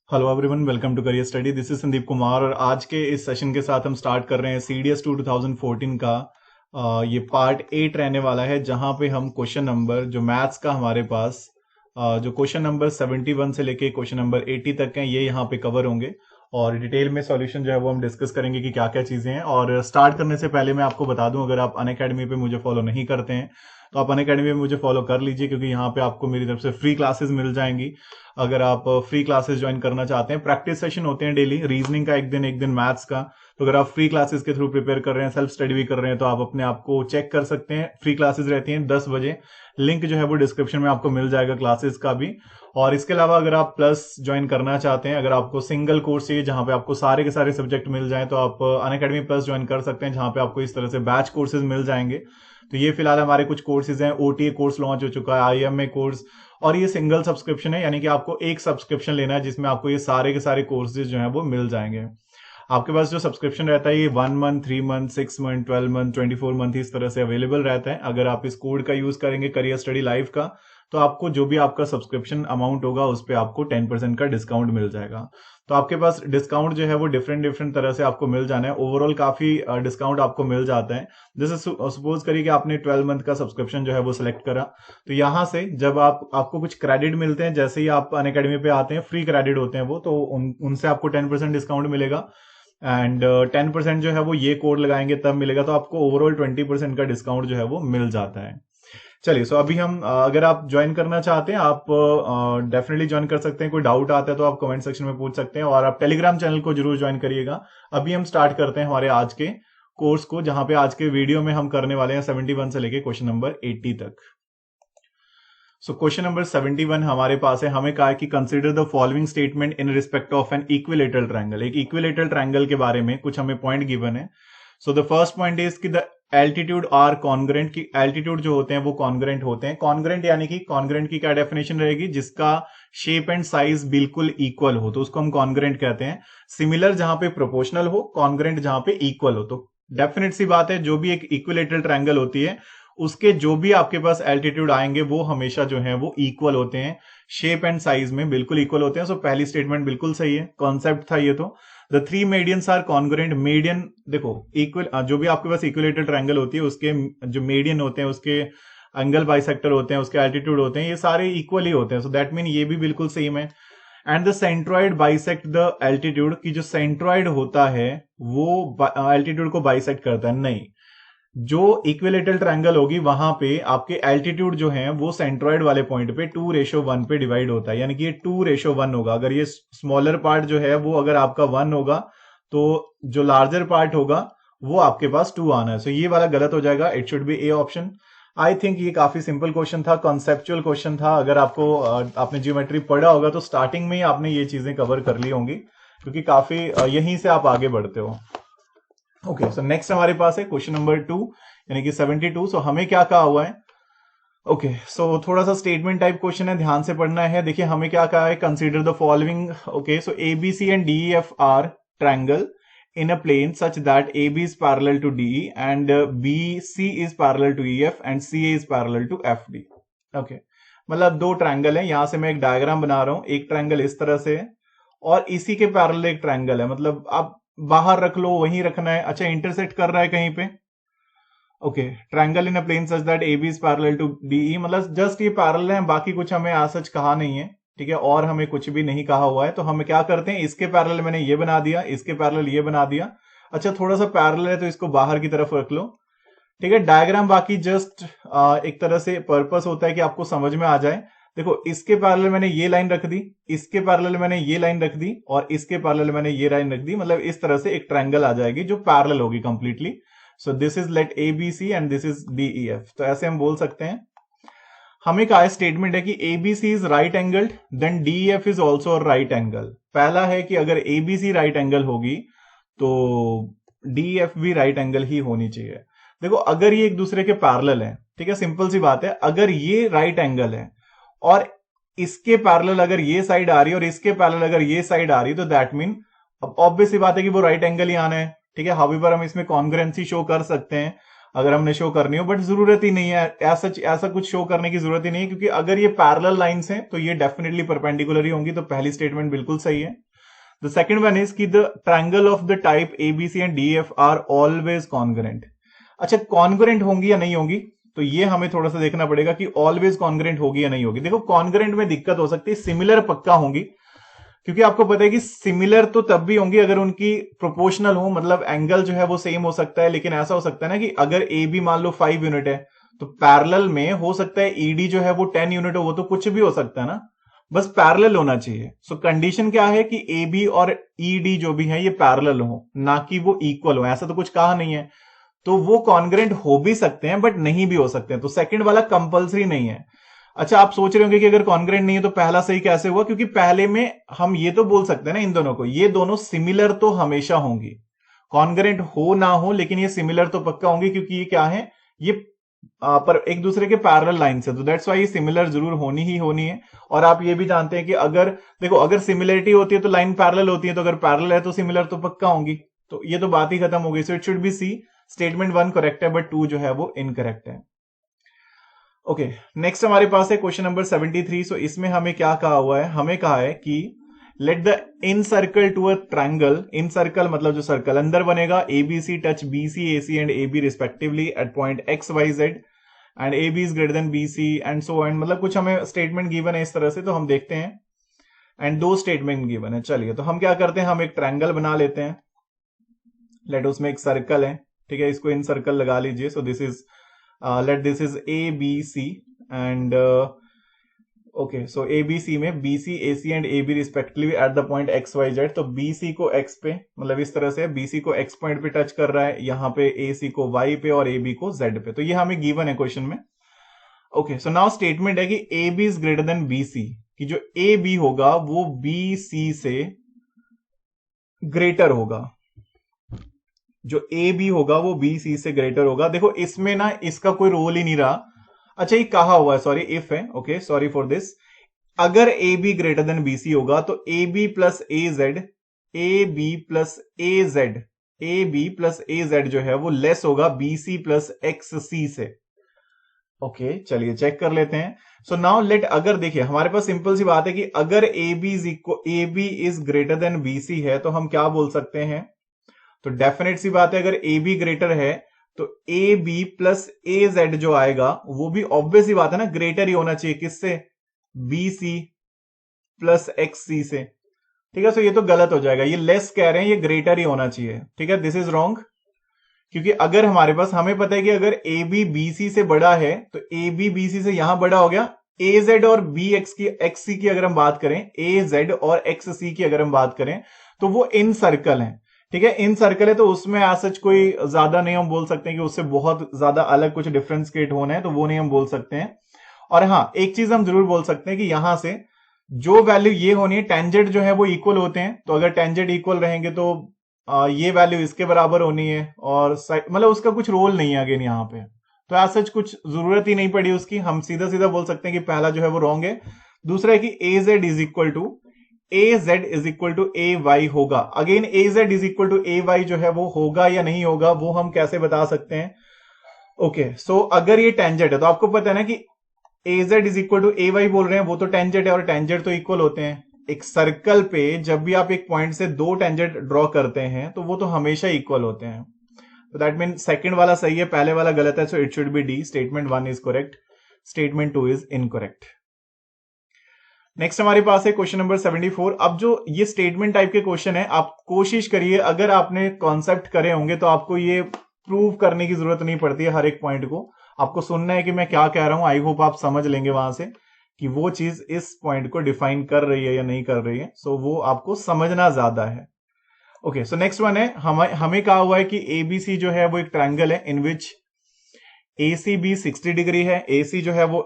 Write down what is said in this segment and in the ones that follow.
Hello everyone, welcome to career study. This is Sandeep Kumar और आज के इस सेशन के साथ हम स्टार्ट कर रहे हैं CDS 2 2014 का ये पार्ट 8 रहने वाला है, जहां पे हम क्वेश्चन नंबर जो मैथ्स का हमारे पास जो क्वेश्चन नंबर 71 से लेके क्वेश्चन नंबर 80 तक हैं, ये यहाँ पे कवर होंगे और डिटेल में सॉल्यूशन जो है वो हम डिस्कस करेंगे कि क्या क्या चीजें हैं। और स्टार्ट करने से पहले मैं आपको बता दूं, अगर आप अनअकैडमी पे मुझे फॉलो नहीं करते हैं तो आप अनअकैडमी पे मुझे फॉलो कर लीजिए, क्योंकि यहाँ पे आपको मेरी तरफ से फ्री क्लासेस मिल जाएंगी। अगर आप फ्री क्लासेस ज्वाइन करना चाहते हैं, प्रैक्टिस सेशन होते हैं डेली, रीजनिंग का एक दिन मैथ्स का। तो अगर आप फ्री क्लासेस के थ्रू प्रिपेयर कर रहे हैं, सेल्फ स्टडी भी कर रहे हैं, तो आप अपने आप को चेक कर सकते हैं। फ्री क्लासेस रहती हैं 10 बजे, लिंक जो है वो डिस्क्रिप्शन में आपको मिल जाएगा क्लासेस का भी। और इसके अलावा अगर आप प्लस ज्वाइन करना चाहते हैं, अगर आपको सिंगल कोर्स चाहिए जहां पे आपको सारे के सारे सब्जेक्ट मिल जाएं, तो आप अनअकैडमी प्लस ज्वाइन कर सकते हैं, जहां पे आपको इस तरह से बैच कोर्सेज मिल जाएंगे। तो ये फिलहाल हमारे कुछ कोर्सेज हैं। OTA कोर्स लॉन्च हो चुका है, IMA कोर्स, और ये सिंगल सब्सक्रिप्शन है, यानी कि आपको एक सब्सक्रिप्शन लेना है जिसमें आपको ये सारे के सारे कोर्सेज जो हैं वो मिल जाएंगे। आपके पास जो सब्सक्रिप्शन रहता है ये 1 month, 3 month, 6 month, 12 month, 24 month इस तरह से अवेलेबल रहता है। अगर आप इस कोड का यूज करेंगे करियर स्टडी लाइव का, तो आपको जो भी आपका सब्सक्रिप्शन अमाउंट होगा उस पर आपको 10% का डिस्काउंट मिल जाएगा। तो आपके पास डिस्काउंट जो है वो डिफरेंट तरह से आपको मिल जाना है। ओवरऑल काफी डिस्काउंट आपको मिल जाता है। जैसे सपोज करिए कि आपने 12 मंथ का सब्सक्रिप्शन जो है वो सिलेक्ट करा, तो यहां से जब आपको कुछ क्रेडिट मिलते हैं, जैसे ही आप अनअकैडमी पे आते हैं, फ्री क्रेडिट होते हैं वो, तो उनसे आपको 10% डिस्काउंट मिलेगा। एंड 10% जो है वो ये कोड लगाएंगे तब मिलेगा, तो आपको ओवरऑल 20% का डिस्काउंट जो है वो मिल जाता है। चलिए, सो अभी हम अगर आप ज्वाइन करना चाहते हैं, आप डेफिनेटली ज्वाइन कर सकते हैं। कोई डाउट आता है तो आप कमेंट सेक्शन में पूछ सकते हैं, और आप टेलीग्राम चैनल को जरूर ज्वाइन करिएगा। अभी हम स्टार्ट करते हैं हमारे आज के कोर्स को, जहां पे आज के वीडियो में हम करने वाले हैं 71 से लेके क्वेश्चन नंबर 80 तक। सो क्वेश्चन नंबर 71 हमारे पास है। हमें कहा है कि consider the following statement in respect of an equilateral triangle. एक इक्विलेटरल ट्रायंगल के बारे में कुछ हमें पॉइंट गिवन है। So the first point is कि द एल्टीट्यूड आर कॉन्ग्रेंट, की एल्टीट्यूड जो होते हैं वो कॉन्ग्रेंट होते हैं। कॉन्ग्रेंट यानी कि कॉन्ग्रेंट की क्या डेफिनेशन रहेगी, जिसका शेप एंड साइज बिल्कुल इक्वल हो, तो उसको हम कॉन्ग्रेंट कहते हैं। सिमिलर जहां पे प्रोपोर्शनल हो, कॉन्ग्रेंट जहां पे इक्वल हो। तो डेफिनेट सी बात है, जो भी एक इक्विलेटरल ट्रायंगल होती है उसके जो भी आपके पास एल्टीट्यूड आएंगे वो हमेशा जो है वो इक्वल होते हैं, शेप एंड साइज में बिल्कुल इक्वल होते हैं। सो पहली स्टेटमेंट बिल्कुल सही है, कॉन्सेप्ट था ये। तो the three medians are congruent. Median देखो, इक्वल जो भी आपके पास इक्विलेटरल ट्रायंगल होती है उसके जो मीडियन होते हैं, उसके एंगल बाइसेक्टर होते हैं, उसके एल्टीट्यूड होते हैं, ये सारे इक्वल ही होते हैं। सो दैट मीन ये भी बिल्कुल सेम है। And the centroid bisect the altitude, की जो सेंट्रॉइड होता है वो एल्टीट्यूड को बाइसेक्ट करता है। नहीं, जो इक्विलेटरल ट्रायंगल होगी वहां पे आपके एल्टीट्यूड जो है वो सेंट्रॉइड वाले पॉइंट पे 2:1 पे डिवाइड होता है, यानी कि ये 2:1 होगा। अगर ये स्मॉलर पार्ट जो है वो अगर आपका 1 होगा, तो जो लार्जर पार्ट होगा वो आपके पास 2 आना है। सो ये वाला गलत हो जाएगा, it should B A option. I think ये काफी सिंपल क्वेश्चन था, कॉन्सेप्चुअल क्वेश्चन था। अगर आपको आपने ज्योमेट्री पढ़ा होगा तो स्टार्टिंग में ही आपने ये चीजें कवर कर ली होंगी, क्योंकि काफी यहीं से आप आगे बढ़ते हो। ओके, सो नेक्स्ट हमारे पास है क्वेश्चन नंबर 2, यानी कि 72। सो हमें क्या कहा हुआ है, ओके, सो थोड़ा सा स्टेटमेंट टाइप क्वेश्चन है, ध्यान से पढ़ना है। देखिए हमें क्या कहा है, consider the following. Okay, so ABC and DEF are triangle in a plane such that AB is parallel to DE and BC is parallel to EF and CA is parallel to FD। Okay, मतलब दो triangle है। यहां से मैं एक diagram बना रहा हूं, एक ट्रायंगल इस तरह से है और इसी के पैरेलल एक ट्रायंगल है। मतलब आप बाहर रख लो, वहीं रखना है। अच्छा, इंटरसेक्ट कर रहा है कहीं पे। Okay, triangle in a plane such that AB is parallel to DE, मतलब जस्ट ये पैरेलल है, बाकी कुछ हमें आज सच कहा नहीं है, ठीक है, और हमें कुछ भी नहीं कहा हुआ है। तो हम क्या करते हैं, इसके पैरेलल मैंने ये बना दिया, इसके पैरेलल ये बना दिया। अच्छा, थोड़ा सा पैरेलल है तो इसको बाहर की तरफ रख लो, ठीक है। डायग्राम बाकी जस्ट एक तरह से पर्पस होता है कि आपको समझ में आ जाए। देखो, इसके पैरेलल मैंने ये लाइन रख दी, इसके पैरेलल मैंने ये लाइन रख दी, और इसके पैरेलल मैंने ये लाइन रख दी। मतलब इस तरह से एक ट्रायंगल आ जाएगी जो पैरेलल होगी completely. So this is let ABC and this is DEF। तो ऐसे हम बोल सकते हैं। हमें कहा स्टेटमेंट है कि ABC is right angled, then DEF is also right angle. पहला है कि अगर ABC राइट एंगल होगी तो DEF भी राइट एंगल ही होनी चाहिए। देखो, अगर ये एक दूसरे के पैरेलल है, ठीक है, सिंपल सी बात है, अगर ये राइट एंगल है और इसके पैरेलल अगर ये साइड आ रही है और इसके पैरेलल अगर ये साइड आ रही है, तो दैट मीन अब ऑब्वियस सी बात है कि वो राइट एंगल ही आना है, ठीक है। हाउएवर हम इसमें कॉन्ग्रुएंसी शो कर सकते हैं। अगर हमने शो करनी हो, बट जरूरत ही नहीं है, ऐसा कुछ शो करने की जरूरत ही नहीं है, क्योंकि अगर ये पैरेलल लाइंस हैं तो ये डेफिनेटली परपेंडिकुलर ही होंगी। तो पहली स्टेटमेंट बिल्कुल सही है। द सेकंड वन इज कि the triangle of the type ABC and DF are always congruent. अच्छा, कॉन्ग्रुएंट होंगी या नहीं होंगी, तो ये हमें थोड़ा सा देखना पड़ेगा कि ऑलवेज कॉन्ग्रुएंट होगी या नहीं होगी। देखो, कॉन्ग्रुएंट में दिक्कत हो सकती है, सिमिलर पक्का होंगी, क्योंकि आपको पता है कि सिमिलर तो तब भी होंगी अगर उनकी प्रोपोर्शनल हो, मतलब एंगल जो है वो सेम हो सकता है। लेकिन ऐसा हो सकता है ना कि अगर ए बी मान लो 5 यूनिट है, तो पैरेलल में हो सकता है ईडी जो है वो 10 यूनिट हो, वो तो कुछ भी हो सकता है ना, बस पैरेलल होना चाहिए। सो कंडीशन क्या है कि ए बी और ईडी जो भी है ये पैरेलल हो, ना कि वो इक्वल हो। ऐसा तो कुछ कहा नहीं है, तो वो कॉन्ग्रुएंट हो भी सकते हैं बट नहीं भी हो सकते हैं, तो सेकंड वाला कंपलसरी नहीं है। अच्छा, आप सोच रहे होंगे कि अगर कॉन्ग्रुएंट नहीं है तो पहला सही कैसे हुआ, क्योंकि पहले में हम ये तो बोल सकते हैं ना इन दोनों को, ये दोनों सिमिलर तो हमेशा होंगी, कॉन्ग्रुएंट हो ना हो लेकिन ये सिमिलर तो पक्का होंगी, क्योंकि ये क्या है, ये पर एक दूसरे के पैरेलल लाइन से, तो दैट्स वाई ये सिमिलर जरूर होनी ही होनी है। और आप ये भी जानते हैं कि अगर देखो, अगर सिमिलरिटी होती है तो लाइन पैरेलल होती है, तो अगर पैरेलल है तो सिमिलर तो पक्का होंगी। तो ये तो बात ही खत्म हो गई। So it should be C, statement 1 correct है बट 2 जो है वो इनकरेक्ट है। ओके, नेक्स्ट हमारे पास है क्वेश्चन नंबर 73। सो इसमें हमें क्या कहा हुआ है, हमें कहा है कि let the incircle to a triangle, incircle मतलब जो सर्कल अंदर बनेगा, ABC touch BC AC and A B respectively at point X Y Z and A B is greater than BC and so and, मतलब कुछ हमें statement given है इस तरह से। तो हम देखते हैं, एंड 2 स्टेटमेंट गिवन है। चलिए, तो हम क्या करते हैं, हम एक ट्रायंगल बना लेते हैं। लेट उसमें एक सर्कल है, ठीक है, इसको इन सर्कल लगा लीजिए। So this is let this is A B C and okay, so A B C में B C A C and A B respectively at the point X Y Z. तो B C को X पे, मतलब इस तरह से B C को x point पे टच कर रहा है, यहां पे ए सी को वाई पे और ए बी को जेड पे। तो ये हमें गिवन है क्वेश्चन में। ओके, सो नाउ स्टेटमेंट है कि A B is greater than B C, कि जो ए बी होगा वो बी सी से ग्रेटर होगा, जो ए बी होगा वो बी सी से ग्रेटर होगा। देखो, इसमें ना इसका कोई रोल ही नहीं रहा। अच्छा, ये कहा हुआ है, सॉरी इफ है, ओके सॉरी फॉर दिस। अगर A B greater than B C होगा तो A B plus A Z, A B plus A Z, A B plus A Z जो है वो लेस होगा B C plus X C से। Okay, चलिए check कर लेते हैं। सो नाउ लेट, अगर देखिए हमारे पास सिंपल सी बात है कि अगर A B is greater than B C है तो हम क्या बोल सकते हैं, तो डेफिनेट सी बात है अगर ए बी ग्रेटर है तो A B plus A Z जो आएगा वो भी ऑब्वियस ही बात है ना, ग्रेटर ही होना चाहिए किससे, B C plus X C से। ठीक है, सो ये तो गलत हो जाएगा, ये लेस कह रहे हैं, ये ग्रेटर ही होना चाहिए। ठीक है, दिस इज रॉन्ग, क्योंकि अगर हमारे पास, हमें पता है कि अगर ए बी बी सी से बड़ा है तो ए बी बी सी से यहां बड़ा हो गया। ए जेड और बी एक्स की, एक्स सी की अगर हम बात करें, ए जेड और एक्स सी की अगर हम बात करें तो वो इन सर्कल है। ठीक है, इन सर्कल है तो उसमें सच कोई ज्यादा नहीं हम बोल सकते हैं कि उससे बहुत ज्यादा अलग कुछ डिफरेंस क्रिएट होना है, तो वो नहीं हम बोल सकते हैं। और हाँ, एक चीज हम जरूर बोल सकते हैं कि यहां से जो वैल्यू ये होनी है, टेंजेंट जो है वो इक्वल होते हैं, तो अगर टेंजेंट इक्वल रहेंगे तो ये वैल्यू इसके बराबर होनी है, और मतलब उसका कुछ रोल नहीं है अगेन यहाँ पे, तो ऐसा कुछ जरूरत ही नहीं पड़ी उसकी। हम सीधा सीधा बोल सकते हैं कि पहला जो है वो रॉन्ग है। दूसरा है कि A Z is equal to A Y होगा। Again A Z is equal to A Y जो है वो होगा या नहीं होगा, वो हम कैसे बता सकते हैं। ओके, सो अगर ये टेंजेंट है तो आपको पता है ना कि A Z is equal to A Y बोल रहे हैं, वो तो टेंजेंट है और टेंजेंट तो इक्वल होते हैं। एक सर्कल पे जब भी आप एक पॉइंट से 2 टेंजेंट ड्रॉ करते हैं तो वो तो हमेशा इक्वल होते हैं। तो दैट मीन सेकंड वाला सही है, पहले वाला गलत है, so it should B D, statement 1 is correct, statement 2 is incorrect. Next हमारे पास है क्वेश्चन नंबर 74। अब जो ये स्टेटमेंट टाइप के क्वेश्चन है, आप कोशिश करिए, अगर आपने कॉन्सेप्ट करे होंगे तो आपको ये प्रूव करने की जरूरत नहीं पड़ती है, हर एक पॉइंट को आपको सुनना है कि मैं क्या कह रहा हूं। आई होप आप समझ लेंगे वहां से कि वो चीज इस पॉइंट को डिफाइन कर रही है या नहीं कर रही है, सो वो आपको समझना ज्यादा है। ओके, सो नेक्स्ट वन है, हमें कहा हुआ है कि एबीसी जो है वो एक ट्रायंगल है इन विच ए सी बी 60 डिग्री है, ए सी जो है वो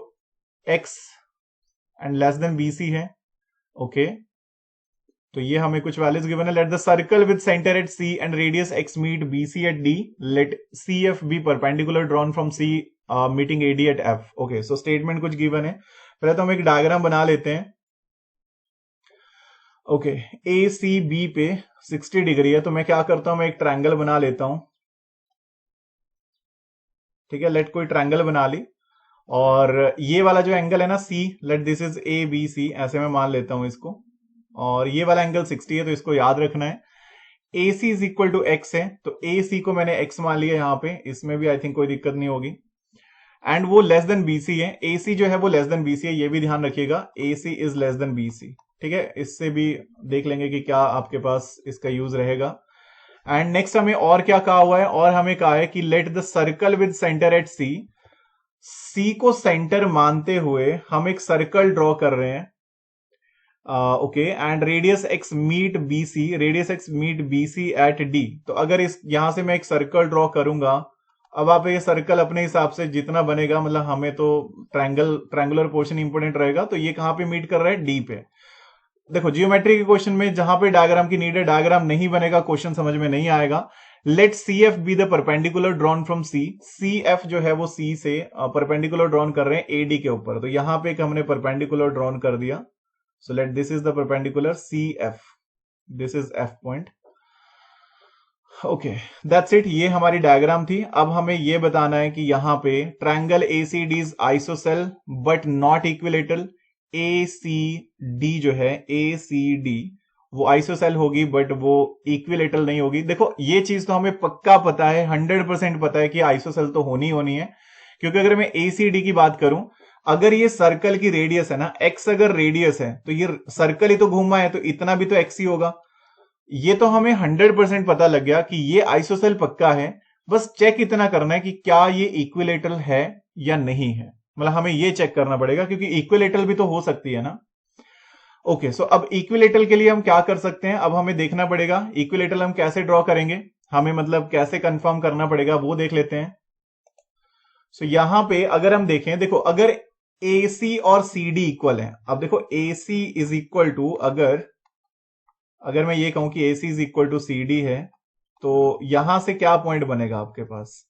X and less than B C है। ओके, तो ये हमें कुछ वैल्यूज गिवन है। Let the circle with centre at C and radius X meet B C at D, let C F be perpendicular drawn from C meeting A D at F. Okay, so statement कुछ given है, पहले तो हम एक diagram बना लेते हैं। Okay, ए C B पे 60 डिग्री है, तो मैं क्या करता हूं, मैं एक ट्रायंगल बना लेता हूं। ठीक है, लेट कोई ट्रायंगल बना ली, और ये वाला जो एंगल है ना C, let this is A B C, ऐसे मैं मान लेता हूं इसको, और ये वाला एंगल 60 है, तो इसको याद रखना है। A C is equal to x है, तो ए सी को मैंने एक्स मान लिया यहां पे, इसमें भी आई थिंक कोई दिक्कत नहीं होगी। एंड वो लेस देन बीसी है, ए सी जो है वो लेस देन बीसी है, ये भी ध्यान रखिएगा, ए सी इज लेस देन बीसी। ठीक है, इससे भी देख लेंगे कि क्या आपके पास इसका यूज रहेगा। एंड नेक्स्ट हमें और क्या कहा हुआ है, और हमें कहा है कि let the circle with centre at C, C को सेंटर मानते हुए हम एक सर्कल ड्रॉ कर रहे हैं, okay, and radius X meet B C, radius X meet B C at D. तो अगर इस यहां से मैं एक सर्कल ड्रॉ करूंगा, अब आप ये सर्कल अपने हिसाब से जितना बनेगा, मतलब हमें तो ट्रायंगुलर पोर्शन इंपोर्टेंट रहेगा, तो ये कहां पे मीट कर रहा है, डी पे। देखो जियोमेट्री के क्वेश्चन में जहां पे डायग्राम की नीड है, डायग्राम नहीं बनेगा, क्वेश्चन समझ में नहीं आएगा। Let C F be the perpendicular drawn from C, C F जो है वो सी से परपेंडिकुलर ड्रॉन कर रहे हैं ए डी के ऊपर, तो यहां पे एक हमने परपेंडिकुलर ड्रॉन कर दिया। So let this is the perpendicular C F, this is F point, okay, that's it, ये हमारी डायग्राम थी। अब हमें ये बताना है कि यहां पे triangle ACD is isosceles but not equilateral. A C D जो है, ए सी डी वो आइसोसेल होगी बट वो इक्विलेटरल नहीं होगी। देखो ये चीज तो हमें पक्का पता है, 100% पता है कि आइसोसेल तो होनी होनी है, क्योंकि अगर मैं ए सी डी की बात करूं, अगर ये सर्कल की रेडियस है ना, एक्स अगर रेडियस है, तो ये सर्कल ही तो घूमा है, तो इतना भी तो एक्स ही होगा। ये तो हमें 100% पता लग गया कि ये आइसोसेल पक्का है, बस चेक इतना करना है कि क्या ये इक्विलेटरल है या नहीं है, मतलब हमें ये चेक करना पड़ेगा, क्योंकि इक्विलेटरल भी तो हो सकती है ना। ओके, सो अब इक्विलेटरल के लिए हम क्या कर सकते हैं, अब हमें देखना पड़ेगा इक्विलेटरल हम कैसे ड्रॉ करेंगे, हमें मतलब कैसे कंफर्म करना पड़ेगा वो देख लेते हैं। सो यहां पे अगर हम देखें, देखो अगर AC और CD इक्वल है, अब देखो AC इज इक्वल टू, अगर मैं ये कहूं कि AC is equal to CD है, तो यहां से क्या पॉइंट बनेगा आपके पास।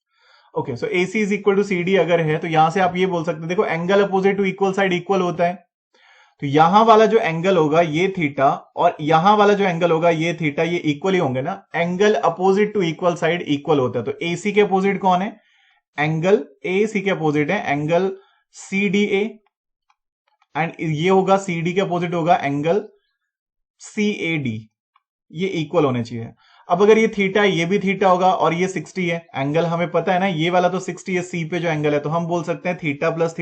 Okay, so AC is equal to CD अगर है, तो यहां से आप ये बोल सकते हैं, देखो angle opposite to equal side equal होता है, तो यहां वाला जो एंगल होगा ये थीटा, और यहां वाला जो एंगल होगा ये थीटा, ये इक्वल ही होंगे ना, angle opposite to equal side equal होता है। तो AC के अपोजिट कौन है, एंगल AC के अपोजिट है एंगल CDA, एंड ये होगा CD के अपोजिट होगा एंगल CAD, ये इक्वल होने चाहिए। अब अगर ये थीटा है, ये भी थीटा होगा, और ये 60 है, एंगल हमें पता है ना, ये वाला तो 60 है, C पे जो एंगल है, तो हम बोल सकते हैं theta plus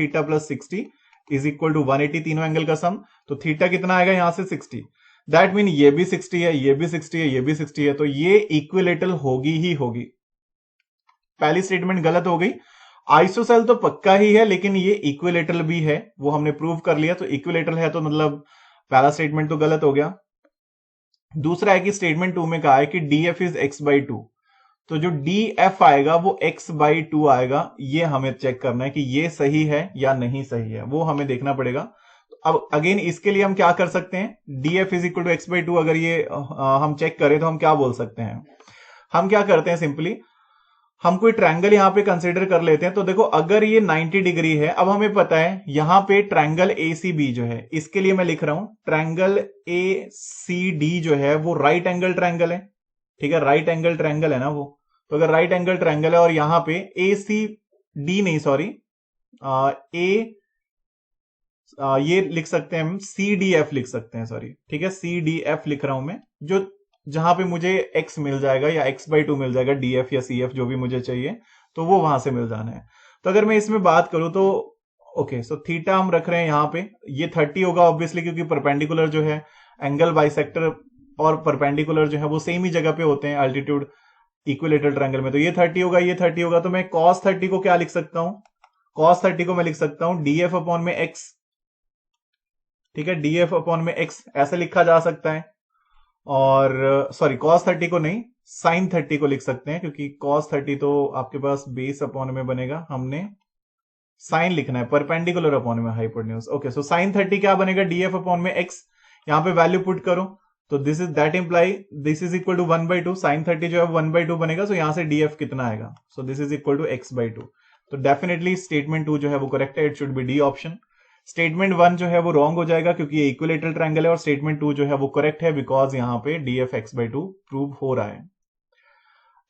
60 is equal to 180, तीनों एंगल का सम। तो थीटा कितना आएगा यहां से 60, दैट मीन ये भी 60 है, ये भी 60 है, ये भी 60 है, तो ये इक्विलेटरल होगी ही होगी। पहली स्टेटमेंट गलत हो गई, आइसोसेल तो पक्का ही है, लेकिन ये इक्विलेटरल भी है, वो हमने प्रूव कर लिया, तो इक्विलेटरल है, तो मतलब पहला स्टेटमेंट तो गलत हो गया। दूसरा है कि स्टेटमेंट 2 में कहा है कि DF इज x/2, तो जो DF आएगा वो x/2 आएगा, ये हमें चेक करना है कि ये सही है या नहीं सही है, वो हमें देखना पड़ेगा। तो अब अगेन इसके लिए हम क्या कर सकते हैं, DF is equal to x/2 अगर ये हम चेक करें, तो हम क्या बोल सकते हैं, हम क्या करते हैं, सिंपली हम कोई ट्रायंगल यहां पे कंसीडर कर लेते हैं। तो देखो अगर ये 90 डिग्री है, अब हमें पता है यहां पे ट्रायंगल ACB जो है, इसके लिए मैं लिख रहा हूं ट्रायंगल ACD जो है वो राइट एंगल ट्रायंगल है, ठीक है, राइट एंगल ट्रायंगल है ना वो। तो अगर राइट एंगल ट्रायंगल है और यहां पे ACD नहीं, सॉरी, ये लिख सकते हैं हम CDF लिख सकते हैं, सॉरी, ठीक है, CDF लिख रहा हूं मैं, जो जहां पे मुझे x मिल जाएगा या x/2 मिल जाएगा, DF या CF जो भी मुझे चाहिए, तो वो वहां से मिल जाना है। तो अगर मैं इसमें बात करूं तो ओके, सो थीटा हम रख रहे हैं यहां पे, ये 30 होगा ऑब्वियसली, क्योंकि परपेंडिकुलर जो है एंगल बाइसेक्टर और परपेंडिकुलर जो है वो सेम ही जगह पे होते हैं अल्टीट्यूड इक्विलेटरल ट्रायंगल में, तो ये 30 होगा, ये 30 होगा, तो मैं cos 30 को क्या लिख सकता हूं, cos 30 को मैं लिख सकता हूं DF अपॉन में x, ठीक है, DF अपॉन में x ऐसे लिखा जा सकता है, और सॉरी cos 30 को नहीं, sin 30 को लिख सकते हैं, क्योंकि cos 30 तो आपके पास बेस अपॉन में बनेगा, हमने साइन लिखना है, परपेंडिकुलर अपॉन में हाइपोटेन्यूज। ओके, सो sin 30 क्या बनेगा, DF अपॉन में x, यहां पे वैल्यू पुट करो, तो this is that imply this is equal to 1/2, sin 30 जो है 1/2 बनेगा, सो यहां से DF कितना आएगा, so this is equal to x/2। तो डेफिनेटली स्टेटमेंट 2 जो है वो करेक्ट है, it should B D option. Statement 1 जो है वो रॉन्ग हो जाएगा, क्योंकि ये इक्विलेटरल ट्रायंगल है, और स्टेटमेंट 2 जो है वो करेक्ट है, बिकॉज यहां पे DF x/2 प्रूव हो रहा है।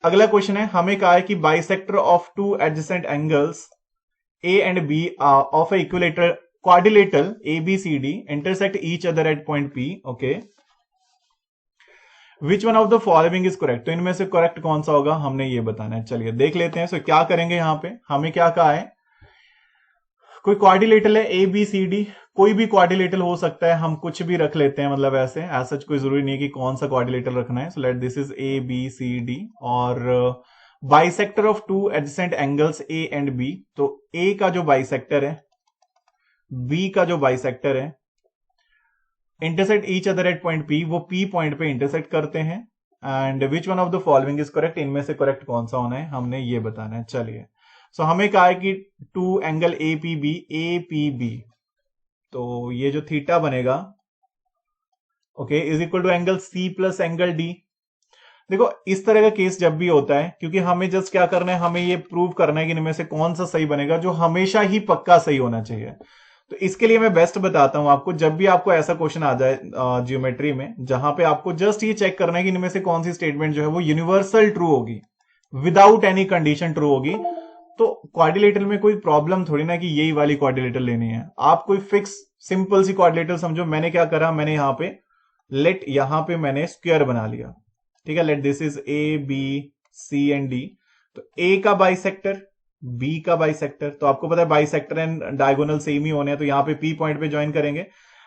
अगला क्वेश्चन है, हमें कहा है कि bisector of two adjacent angles A and B of a equilateral quadrilateral ABCD intersect each other at point P. Okay, which one of the following is correct. तो इनमें से करेक्ट कौन सा होगा हमने ये बताना है. चलिए देख लेते हैं. सो क्या करेंगे, यहां पे हमें क्या कहा है, कोई क्वाड्रिलेटरल है ABCD, कोई भी क्वाड्रिलेटरल हो सकता है, हम कुछ भी रख लेते हैं, मतलब ऐसे सच कोई जरूरी नहीं है कि कौन सा क्वाड्रिलेटरल रखना है. सो लेट दिस इज ABCD और bisector of two adjacent angles A and B. तो A का जो बाइसेक्टर है, B का जो बाइसेक्टर है, intersect each other at point P, वो P पॉइंट पे इंटरसेक्ट करते हैं. And which one of the following is correct, इनमें से करेक्ट कौन सा होना है हमने ये बताना है. चलिए, सो हमें कहा है कि टू एंगल APB, तो ये जो थीटा बनेगा, okay, is equal to angle C plus angle D. देखो इस तरह का केस जब भी होता है, क्योंकि हमें जस्ट क्या करना है, हमें ये प्रूव करना है कि इनमें से कौन सा सही बनेगा, जो हमेशा ही पक्का सही होना चाहिए. तो इसके लिए मैं बेस्ट बताता हूं आपको, जब भी आपको ऐसा क्वेश्चन आ जाए ज्योमेट्री में, जहां पे आपको जस्ट ये चेक करना है कि इनमें से कौन सी स्टेटमेंट जो है वो यूनिवर्सल ट्रू होगी, विदाउट एनी कंडीशन ट्रू होगी. तो क्वाड्रिलेटरल में कोई प्रॉब्लम थोड़ी ना कि यही वाली क्वाड्रिलेटरल लेनी है. आप कोई फिक्स सिंपल सी क्वाड्रिलेटरल समझो. मैंने क्या करा, मैंने यहां पे मैंने स्क्वायर बना लिया. ठीक है, late this is ABC and D. तो A का बाइसेक्टर, B का बाइसेक्टर, तो आपको पता है बाइसेक्टर एंड डायगोनल सेम ही होने हैं, तो यहां पे P पॉइंट पे ज्वाइन करेंगे.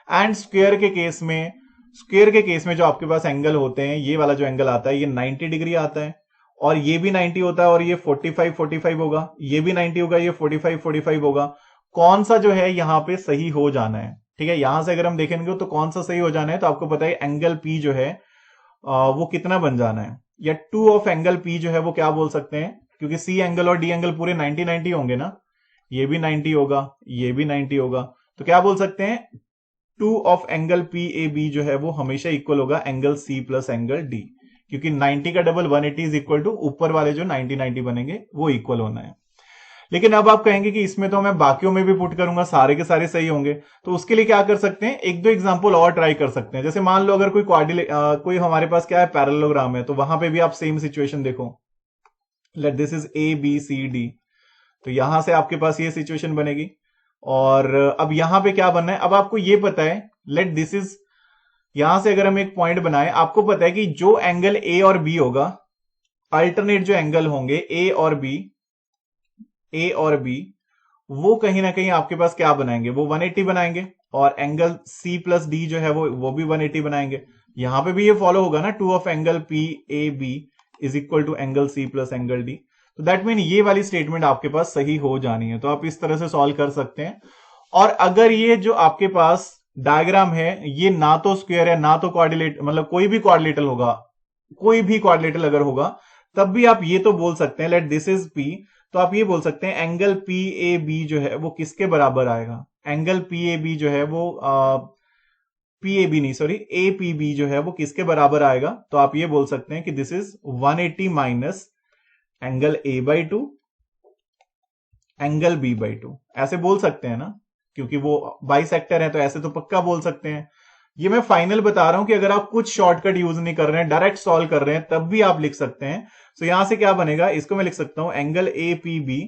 एंड स्क्वायर के केस में जो आपके पास एंगल होते हैं, ये वाला जो एंगल आता है ये 90 डिग्री आता है, और ये भी 90 होता है, और ये 45 होगा, ये भी 90 होगा, ये 45 होगा. कौन सा जो है यहां पे सही हो जाना है. ठीक है, यहां से अगर हम देखेंगे तो कौन सा सही हो जाना है, तो आपको पता है एंगल P जो है वो कितना बन जाना है, या टू ऑफ एंगल P जो है वो क्या बोल सकते हैं, क्योंकि C एंगल और D एंगल पूरे 90 होंगे ना, ये भी 90 होगा, ये भी 90 होगा, तो क्या बोल सकते हैं, टू ऑफ एंगल PAB जो है वो हमेशा इक्वल होगा angle C plus angle D, क्योंकि 90 का डबल 180 इज इक्वल टू ऊपर वाले जो 90 बनेंगे वो इक्वल होना है. लेकिन अब आप कहेंगे कि इसमें तो मैं बाकियों में भी पुट करूंगा, सारे के सारे सही होंगे. तो उसके लिए क्या कर सकते हैं, एक दो एग्जांपल और ट्राई कर सकते हैं. जैसे मान लो अगर कोई हमारे पास क्या है, पैरेललोग्राम है, तो वहां पे भी आप सेम सिचुएशन देखो. Late this is ABCD. तो यहां से आपके पास ये सिचुएशन बनेगी, और अब यहां पे क्या बनना है, अब आपको ये पता है, लेट दिस इज, यहां से अगर हम एक पॉइंट बनाए, आपको पता है कि जो एंगल A और B होगा, अल्टरनेट जो एंगल होंगे A और B, वो कहीं ना कहीं आपके पास क्या बनाएंगे, वो 180 बनाएंगे, और एंगल C प्लस D जो है वो भी 180 बनाएंगे. यहां पे भी ये फॉलो होगा ना, two of angle PAB is equal to angle C plus angle D. तो दैट मीन ये वाली स्टेटमेंट आपके पास सही हो जानी है. तो आप इस तरह से सॉल्व कर सकते हैं. और अगर ये जो आपके पास डायग्राम है, ये ना तो स्क्वायर है ना तो क्वाड्रिलेटरल, मतलब कोई भी क्वाड्रिलेटरल होगा, कोई भी क्वाड्रिलेटरल अगर होगा, तब भी आप ये तो बोल सकते हैं, लेट दिस इज P, तो आप ये बोल सकते हैं एंगल PAB जो है वो किसके बराबर आएगा. एंगल PAB जो है वो PAB नहीं, सॉरी, APB जो है वो किसके बराबर आएगा. तो आप ये बोल सकते हैं कि this is 180 minus angle A/2 angle B/2, ऐसे बोल सकते हैं ना, क्योंकि वो बाइसेक्टर है, तो ऐसे तो पक्का बोल सकते हैं. ये मैं फाइनल बता रहा हूं कि अगर आप कुछ शॉर्टकट यूज नहीं कर रहे हैं, डायरेक्ट सॉल्व कर रहे हैं, तब भी आप लिख सकते हैं. तो यहां से क्या बनेगा, इसको मैं लिख सकता हूं angle APB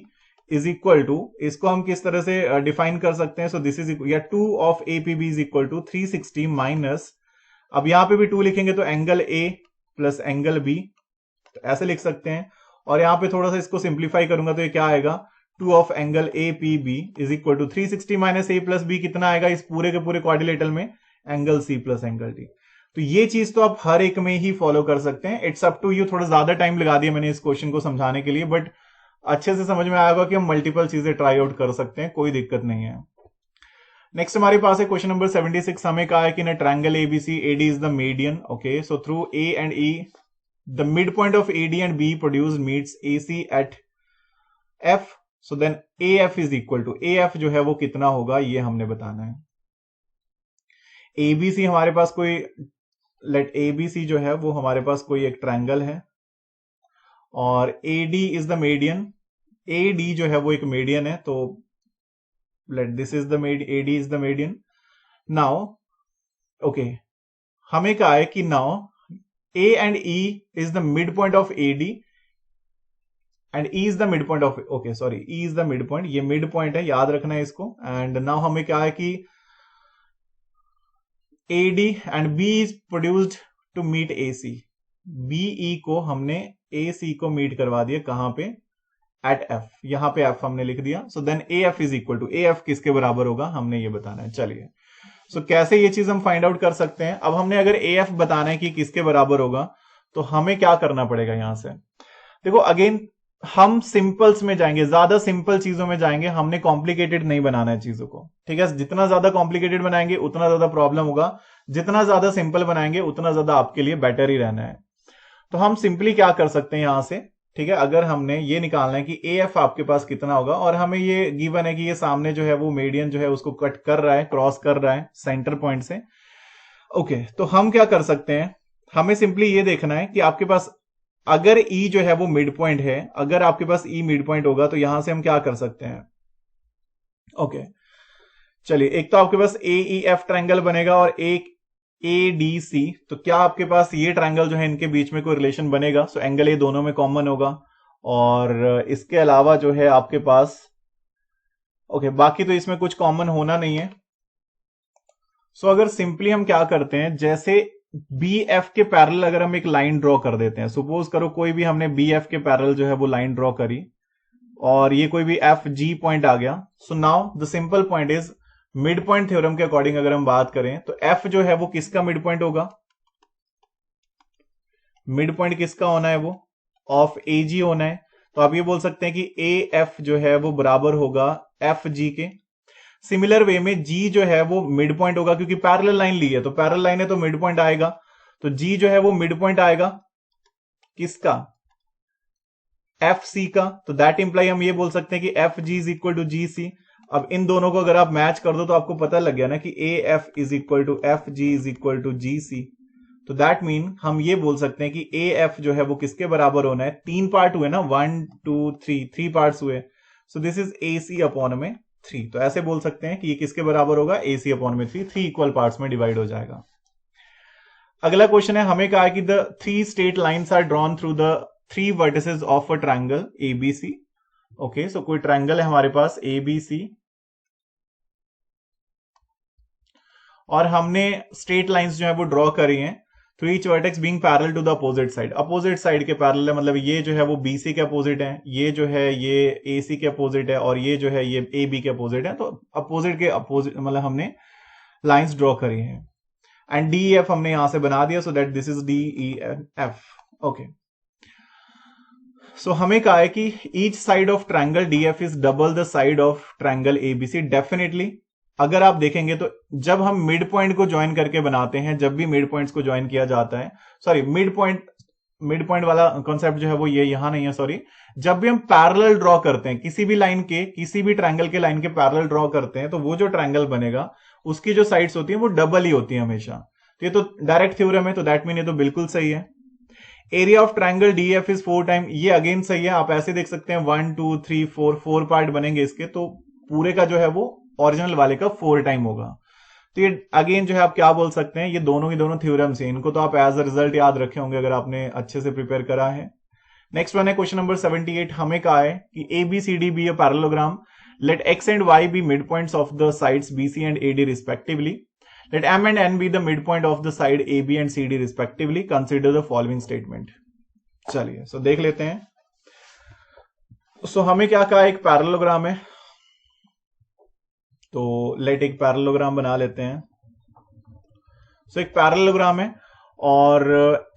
is equal to, इसको हम किस तरह से डिफाइन कर सकते हैं, सो दिस इज, या two of APB is equal to 360 minus, अब यहां पे भी 2 लिखेंगे तो angle A plus angle B, तो ऐसे लिख सकते हैं. और यहां पे थोड़ा सा इसको सिंप्लीफाई करूंगा तो ये क्या आएगा, two of angle APB is equal to 360 minus A plus B, कितना आएगा इस पूरे के पूरे क्वाड्रिलेटरल में, angle C plus angle D. तो ये चीज तो आप हर एक में ही फॉलो कर सकते हैं. It's up to you. थोड़ा ज्यादा टाइम लगा दिया मैंने इस क्वेश्चन को समझाने के लिए, बट अच्छे से समझ में आएगा कि हम मल्टीपल चीजें ट्राई आउट कर सकते हैं, कोई दिक्कत नहीं है. नेक्स्ट हमारे पास है क्वेश्चन नंबर 76. हमें कहा है कि ना triangle ABC AD is the median. Okay, so through A and E the midpoint of AD and B produced meets AC at F. So then AF is equal to, AF जो है वो कितना होगा ये हमने बताना है. ABC हमारे पास कोई, लेट ABC जो है वो हमारे पास कोई एक ट्रायंगल है, और AD is the median. AD जो है वो एक मीडियन है, तो late this is the AD is the median. Now okay, हमें कहा है कि now A and E is the midpoint of AD. And E is the mid point of, okay sorry, E is the mid point, ये mid point है, याद रखना है इसको। एंड नाउ हमें क्या है कि AD and B is produced to meet AC, BE को हमने AC को मीट करवा दिया, कहां पे, एट F, यहां पे F हमने लिख दिया। So then AF is equal to, AF किसके बराबर होगा हमने ये बताना है। चलिए सो कैसे ये चीज हम फाइंड आउट कर सकते हैं। अब हमने अगर AF बताना है कि किसके बराबर होगा तो हमें क्या करना पड़ेगा यहां से। देखो अगेन हम सिंपल्स में जाएंगे, ज्यादा सिंपल चीजों में जाएंगे, हमने कॉम्प्लिकेटेड नहीं बनाना है चीजों को, ठीक है। जितना ज्यादा कॉम्प्लिकेटेड बनाएंगे उतना ज्यादा प्रॉब्लम होगा, जितना ज्यादा सिंपल बनाएंगे उतना ज्यादा आपके लिए बेटर ही रहना है। तो हम सिंपली क्या कर सकते हैं यहां से, ठीक है, अगर हमने ये निकालना है कि AF आपके पास कितना होगा और हमें ये गिवन है कि ये सामने जो है वो मीडियन जो है उसको कट कर रहा है, क्रॉस कर रहा है सेंटर पॉइंट से, ओके। तो हम क्या कर सकते हैं, हमें सिंपली ये देखना है कि आपके पास अगर E जो है वो मिड पॉइंट है, अगर आपके पास E मिड पॉइंट होगा तो यहां से हम क्या कर सकते हैं, ओके। चलिए एक तो आपके पास AEF ट्रायंगल बनेगा और एक ADC, तो क्या आपके पास ये ट्रायंगल जो है इनके बीच में कोई रिलेशन बनेगा। सो एंगल ये दोनों में कॉमन होगा और इसके अलावा जो है आपके पास, ओके, बाकी तो इसमें कुछ कॉमन होना नहीं है। सो अगर सिंपली हम क्या करते हैं, जैसे BF के पैरेलल अगर हम एक लाइन ड्रॉ कर देते हैं, सपोज करो कोई भी हमने BF के पैरेलल जो है वो लाइन ड्रॉ करी और ये कोई भी FG पॉइंट आ गया। So now the simple point is, mid point theorem के अकॉर्डिंग अगर हम बात करें तो F जो है वो किसका मिड पॉइंट होगा, मिड पॉइंट किसका होना है, वो ऑफ AG होना है। तो आप ये बोल सकते हैं कि AF जो है वो बराबर होगा FG के। सिमिलर वे में G जो है वो मिड पॉइंट होगा, क्योंकि पैरेलल लाइन ली है तो पैरेलल लाइन है तो मिड पॉइंट आएगा, तो G जो है वो मिड पॉइंट आएगा किसका, FC का। तो दैट इंप्लाई हम ये बोल सकते हैं कि FG is equal to GC। अब इन दोनों को अगर आप मैच कर दो तो आपको पता लग गया ना कि AF is equal to FG is equal to GC। तो दैट मीन हम ये बोल सकते हैं कि AF जो है वो किसके बराबर होना है, तीन पार्ट हुए ना, 1 2 3, 3 पार्ट्स हुए। सो दिस इज AC अपॉन में 3। तो ऐसे बोल सकते हैं कि ये किसके बराबर होगा, AC अपॉन में 3, 3 इक्वल पार्ट्स में डिवाइड हो जाएगा। अगला क्वेश्चन है, हमें कहा कि the 3 straight lines are drawn through the 3 vertices of a triangle ABC। Okay, so कोई ट्रायंगल है हमारे पास ABC और हमने स्ट्रेट लाइंस जो है वो ड्रॉ करी हैं, through each vertex being parallel to the opposite side. Opposite side के पैरेलल है, मतलब ये जो है वो BC के अपोजिट है, ये जो है ये AC के अपोजिट है और ये जो है ये AB के अपोजिट है। तो अपोजिट के अपोजिट मतलब हमने लाइंस ड्रॉ करी हैं एंड DEF हमने यहां से बना दिया, so that this is DEF। Okay, so हमें कहा है कि each side of triangle DF is double the side of triangle ABC। Definitely अगर आप देखेंगे तो जब हम मिड पॉइंट को ज्वाइन करके बनाते हैं, जब भी मिड पॉइंट्स को ज्वाइन किया जाता है, सॉरी मिड पॉइंट वाला कॉन्सेप्ट जो है वो ये यहां नहीं है, सॉरी, जब भी हम पैरेलल ड्रॉ करते हैं किसी भी लाइन के, किसी भी ट्रायंगल के लाइन के पैरेलल ड्रॉ करते हैं, तो वो जो ट्रायंगल बनेगा उसकी जो साइड्स होती हैं वो डबल ही होती है हमेशा। तो ये तो डायरेक्ट थ्योरम है, तो दैट मीन ये तो बिल्कुल सही है। Area of triangle DF is 4 time, ये अगेन सही है। आप ऐसे देख सकते हैं 1 2 3 4 पार्ट बनेंगे इसके, तो पूरे का जो है वो ओरिजिनल वाले का 4 टाइम होगा। तो ये अगेन जो है आप क्या बोल सकते हैं, ये दोनों ही दोनों थ्योरम्स हैं, इनको तो आप एज अ रिजल्ट याद रखे होंगे अगर आपने अच्छे से प्रिपेयर करा है। नेक्स्ट वन है क्वेश्चन नंबर 78। हमें कहा है कि ABCD be a parallelogram, let X and Y be mid points of the sides BC and AD respectively, let M and N be the midpoint of the side AB and CD respectively. Consider the following statement. चलिए, सो देख लेते हैं। सो हमें क्या कहा, एक parallelogram है, तो लेट एक पैरेललोग्राम बना लेते हैं। सो एक पैरेललोग्राम है और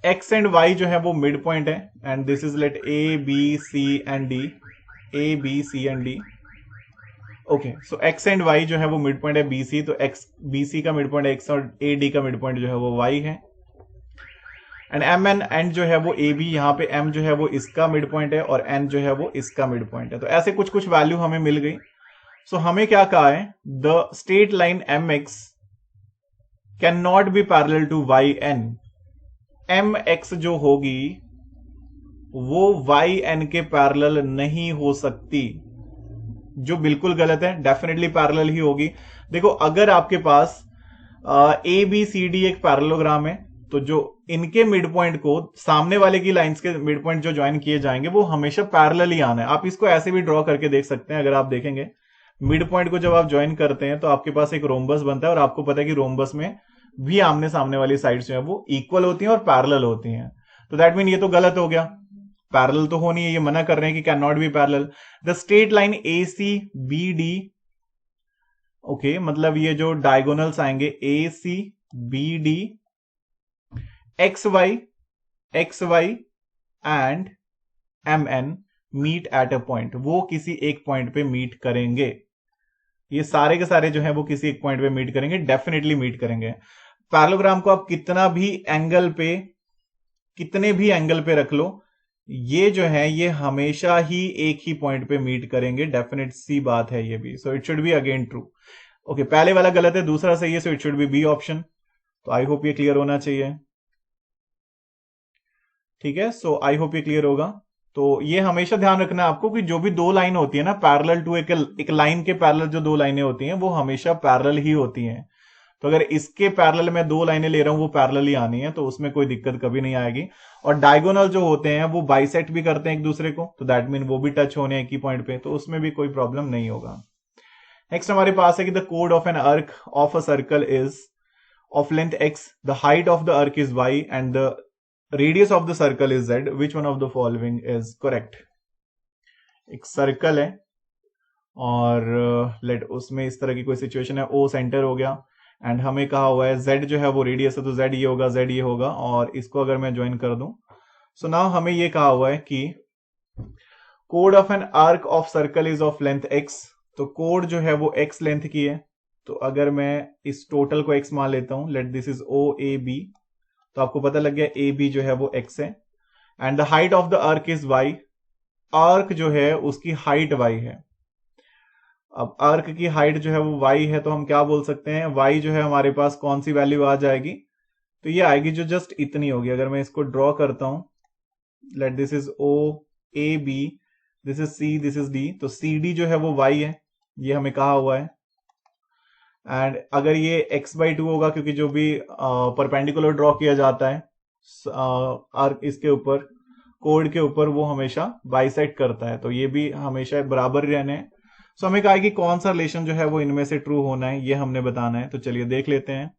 X एंड Y जो है वो मिड पॉइंट है and this is let A B C and D, A B C and D। Okay, so X and Y जो है वो मिड पॉइंट है BC, तो BC का मिड पॉइंट X और AD का मिड पॉइंट जो है वो Y है। एंड M एंड N जो है वो AB, यहाँ पे M जो है वो इसका मिड पॉइंट है और N जो है वो इसका मिड पॉइंट है। तो ऐसे कुछ कुछ वैल्यू हमें मिल गई। सो हमें क्या कहा है, the straight line MX can not be parallel to YN। MX जो होगी वो YN के पैरेलल नहीं हो सकती, जो बिल्कुल गलत है। डेफिनेटली पैरेलल ही होगी। देखो अगर आपके पास ABCD एक पैरेललोग्राम है तो जो इनके मिड पॉइंट को सामने वाले की लाइंस के मिड पॉइंट जो ज्वाइन किए जाएंगे वो हमेशा पैरेलल ही आना है। आप इसको ऐसे भी ड्रॉ करके देख सकते हैं। अगर आप देखेंगे मिड पॉइंट को जब आप ज्वाइन करते हैं तो आपके पास एक रोम्बस बनता है, और आपको पता है कि रोम्बस में भी आमने सामने वाली साइड्स जो है वो इक्वल होती हैं और पैरेलल होती हैं। तो दैट मीन ये तो गलत हो गया, पैरेलल तो होनी है, ये मना कर रहे हैं कि can not be parallel. The straight line A C B D, okay, मतलब ये जो डायगोनल्स आएंगे A C B D X Y and M N meet at a point, वो किसी एक पॉइंट पे मीट करेंगे। ये सारे के सारे जो है वो किसी एक पॉइंट पे मीट करेंगे, डेफिनेटली मीट करेंगे। पैरेललोग्राम को आप कितने भी एंगल पे रख लो, ये जो है ये हमेशा ही एक ही पॉइंट पे मीट करेंगे, डेफिनेट सी बात है ये भी। So it should be again true. Okay, पहले वाला गलत है, दूसरा सही है, so it should be B option. तो आई होप ये क्लियर होना चाहिए। ठीक है, सो आई होप ये क्लियर होगा। तो ये हमेशा ध्यान रखना है आपको कि जो भी दो लाइन होती है ना पैरेलल टू एक लाइन के पैरेलल जो दो लाइनें होती हैं वो हमेशा पैरेलल ही होती हैं। तो अगर इसके पैरेलल में दो लाइनें ले रहा हूं वो पैरेलल ही आनी है, तो उसमें कोई दिक्कत कभी नहीं आएगी। और डायगोनल जो होते हैं वो बाइसेक्ट भी करते हैं एक दूसरे को, तो दैट मीन वो भी टच होने एक ही पॉइंट पे, तो उसमें भी कोई प्रॉब्लम नहीं होगा। नेक्स्ट हमारे पास है कि the code of an arc of a circle is of length x, the height of the arc is y and the radius of the circle is z, which one of the following is correct. एक circle है और late उसमें इस तरह की कोई situation है, O centre हो गया एंड हमें कहा हुआ है z जो है वो रेडियस है, तो z ये होगा, z ये होगा, और इसको अगर मैं ज्वाइन कर दूं, सो नाउ हमें ये कहा हुआ है कि code of an arc of circle is of length x, तो कोड जो है वो x लेंथ की है। तो अगर मैं इस टोटल को x मान लेता हूं, let this is O A B, तो आपको पता लग गया ए बी जो है वो x है, and the height of the arc is y, arc जो है उसकी हाइट y है। अब आर्क की हाइट जो है वो y है, तो हम क्या बोल सकते हैं, y जो है हमारे पास कौन सी वैल्यू आ जाएगी, तो ये आएगी जो जस्ट इतनी होगी। अगर मैं इसको ड्रॉ करता हूं, let this is O A B, this is C, this is D, तो सी डी जो है वो y है, ये हमें कहा हुआ है। एंड अगर ये x/2 होगा, क्योंकि जो भी परपेंडिकुलर ड्रॉ किया जाता है आर्क इसके ऊपर, कोड के ऊपर, वो हमेशा बाइसेक्ट करता है, तो ये भी हमेशा बराबर रहने हैं। सो हमें कहा कि कौन सा रिलेशन जो है वो इनमें से ट्रू होना है, ये हमने बताना है। तो चलिए देख लेते हैं।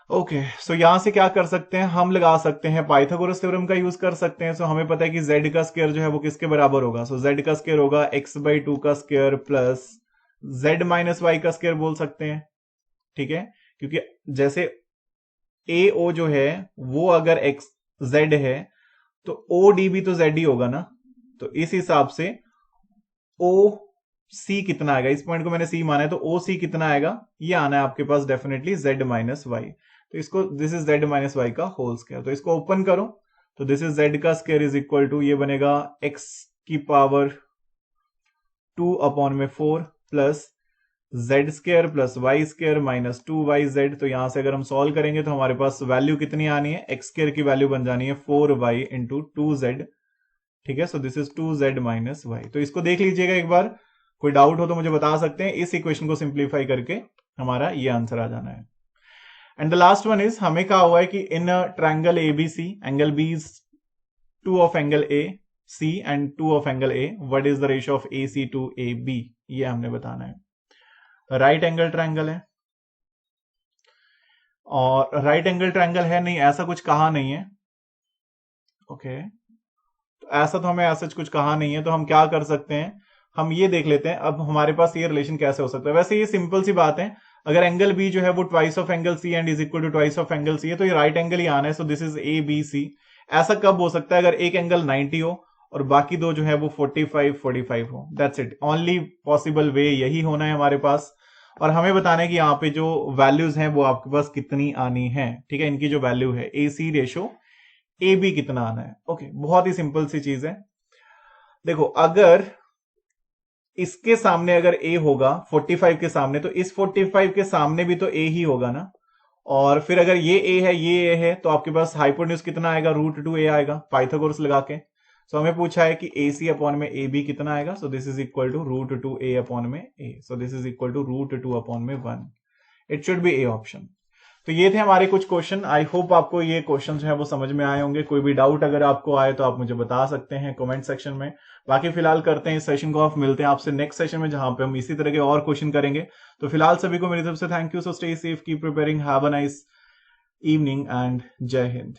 ओके, सो यहां से क्या कर सकते हैं, हम लगा सकते हैं पाइथागोरस थ्योरम का यूज कर सकते हैं। सो हमें पता है कि z का स्क्वायर जो है वो किसके बराबर होगा, सो z का स्क्वायर होगा x/2 का square plus z minus Y का स्क्वायर बोल सकते हैं। ठीक है, क्योंकि जैसे ए ओ जो है वो अगर x z है तो ओ डी भी तो z ही होगा ना, तो इस हिसाब से ओ सी कितना आएगा, इस पॉइंट को मैंने सी माना है, तो ओ सी कितना आएगा, ये आना है आपके पास डेफिनेटली z माइनस वाई। तो इसको this is z minus Y का होल स्क्वायर, तो इसको ओपन करो, तो दिस इज z का स्क्वायर इज इक्वल टू, ये बनेगा x की power 2/4 plus z square plus Y square minus 2yz। तो यहां से अगर हम सॉल्व करेंगे तो हमारे पास वैल्यू कितनी आनी है, x स्क्वायर की वैल्यू बन जानी है 4y इंटू 2z। ठीक है, so this is 2z minus Y. तो इसको देख लीजिएगा एक बार, कोई डाउट हो तो मुझे बता सकते हैं। इस इक्वेशन को सिंप्लीफाई करके हमारा ये आंसर आ जाना है। And the last one is, हमें कहा हुआ है कि in triangle ABC angle B is 2 of angle A C and 2 of angle A, what is the ratio of A C to A B, ये हमने बताना है। राइट एंगल ट्रायंगल है, और राइट एंगल ट्रायंगल है नहीं, ऐसा कुछ कहा नहीं है। ओके, तो ऐसा तो हमें ऐसा कुछ कहा नहीं है, तो हम क्या कर सकते हैं, हम ये देख लेते हैं अब हमारे पास ये रिलेशन कैसे हो सकता है। वैसे ये सिंपल सी बात है, अगर एंगल बी जो है वो twice of angle C and is equal to twice of angle C है, तो ये राइट एंगल ही आना है। So this is A B C. ऐसा कब हो सकता है, अगर एक एंगल 90 हो और बाकी दो जो है वो 45 हो, that's it, only possible way यही होना है हमारे पास। और हमें बताना है कि यहाँ पे जो वैल्यूज हैं वो आपके पास कितनी आनी है। ठीक है, इनकी जो वैल्यू है A C ratio A B कितना आना है। ओके, बहुत ही सिंपल सी चीज है। देखो, अगर इसके सामने अगर a होगा 45 के सामने, तो इस 45 के सामने भी तो a ही होगा ना, और फिर अगर ये a है ये a है, तो आपके पास हाइपोटेन्यूज कितना आएगा, √2a आएगा पाइथागोरस लगा के। सो हमें पूछा है कि AC अपॉन में AB कितना आएगा, so this is equal to √2a upon में a, so this is equal to √2 upon में 1। It should be A option. तो ये थे हमारे कुछ क्वेश्चन। आई होप आपको ये क्वेश्चन जो है वो समझ में आए होंगे। कोई भी डाउट अगर आपको आए तो आप मुझे बता सकते हैं कमेंट सेक्शन में। बाकी फिलहाल करते हैं इस सेशन को ऑफ, मिलते हैं आपसे नेक्स्ट सेशन में जहां पे हम इसी तरह के और क्वेश्चन करेंगे। तो फिलहाल सभी को मेरी तरफ से thank you. So stay safe, keep preparing, have a nice evening and जय हिंद।